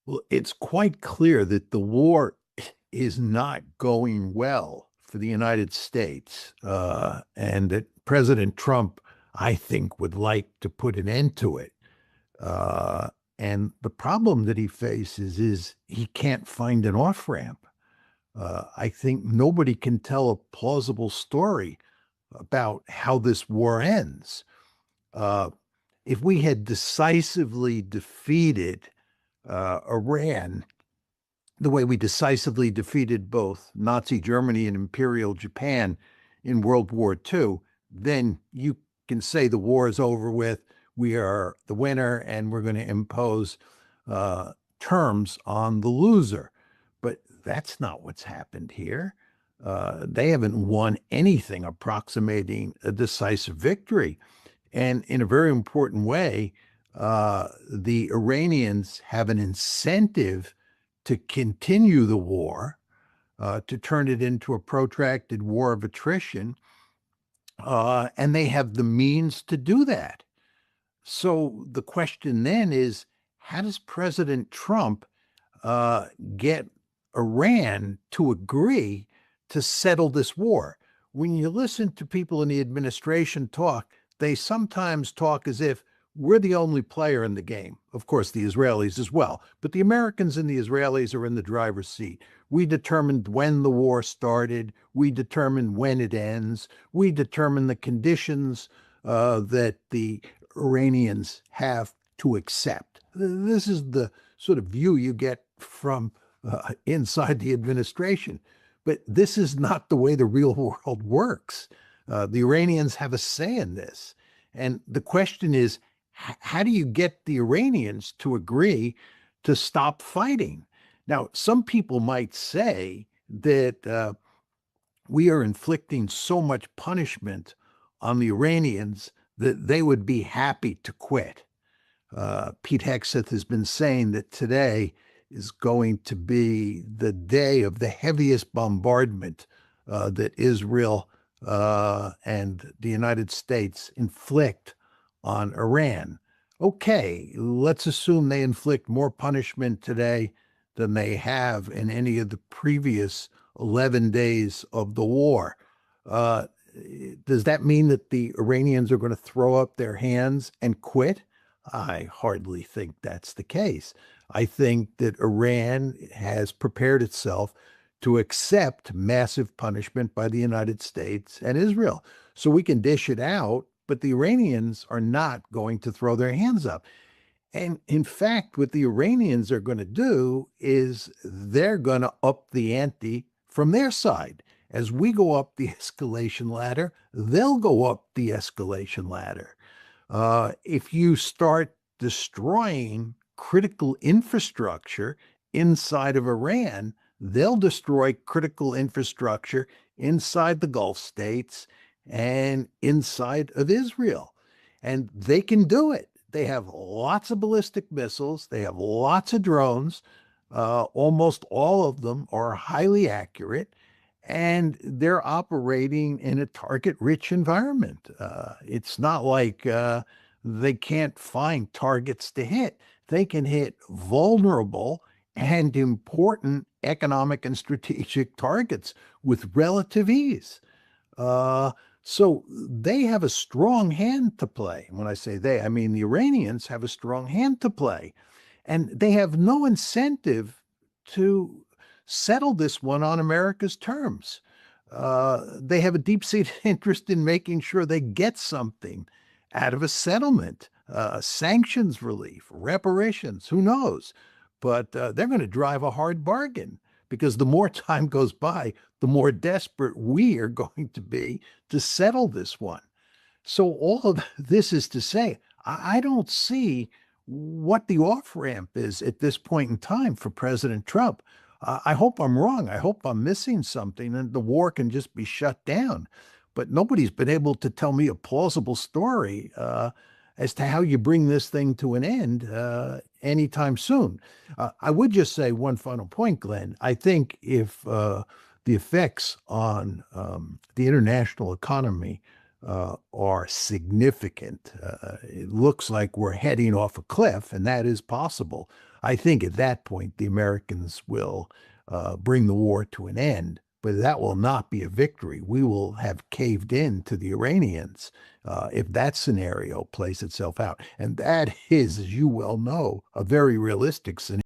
Well, it's quite clear that the war is not going well for the United States, and that President Trump, I think, would like to put an end to it. Uh, and the problem that he faces is he can't find an off ramp. I think nobody can tell a plausible story about how this war ends. Uh, if we had decisively defeated Iran the way we decisively defeated both Nazi Germany and Imperial Japan in World War II, then you can say the war is over with. We are the winner, and we're going to impose terms on the loser. But that's not what's happened here. They haven't won anything approximating a decisive victory. And in a very important way, the Iranians have an incentive to continue the war, to turn it into a protracted war of attrition, and they have the means to do that. So the question then is, how does President Trump get Iran to agree to settle this war? When you listen to people in the administration talk, they sometimes talk as if we're the only player in the game. Of course, the Israelis as well, but the Americans and the Israelis are in the driver's seat. We determined when the war started. We determined when it ends. We determine the conditions that the Iranians have to accept. This is the sort of view you get from inside the administration. But this is not the way the real world works. The Iranians have a say in this. And the question is, how do you get the Iranians to agree to stop fighting? Now, some people might say that we are inflicting so much punishment on the Iranians that they would be happy to quit. Pete Hegseth has been saying that today is going to be the day of the heaviest bombardment that Israel and the United States inflict on Iran. Okay, let's assume they inflict more punishment today than they have in any of the previous 11 days of the war. Uh, does that mean that the Iranians are going to throw up their hands and quit? I hardly think that's the case. I think that Iran has prepared itself to accept massive punishment by the United States and Israel. So we can dish it out, but the Iranians are not going to throw their hands up. And in fact, what the Iranians are going to do is they're going to up the ante from their side. As we go up the escalation ladder, they'll go up the escalation ladder. If you start destroying critical infrastructure inside of Iran, they'll destroy critical infrastructure inside the Gulf states and inside of Israel. And they can do it. They have lots of ballistic missiles, they have lots of drones. Almost all of them are highly accurate, and they're operating in a target rich environment. It's not like they can't find targets to hit. They can hit vulnerable and important economic and strategic targets with relative ease. Uh, so they have a strong hand to play. When I say they, I mean the Iranians have a strong hand to play. And they have no incentive to settle this one on America's terms. They have a deep seated interest in making sure they get something out of a settlement, sanctions relief, reparations, who knows? But they're going to drive a hard bargain because the more time goes by, the more desperate we are going to be to settle this one. So all of this is to say, I don't see what the off ramp is at this point in time for President Trump. I hope I'm wrong. I hope I'm missing something and the war can just be shut down. But nobody's been able to tell me a plausible story as to how you bring this thing to an end anytime soon. I would just say one final point, Glenn. I think if the effects on the international economy are significant. It looks like we're heading off a cliff, and that is possible. I think at that point, the Americans will bring the war to an end, but that will not be a victory. We will have caved in to the Iranians if that scenario plays itself out. And that is, as you well know, a very realistic scenario.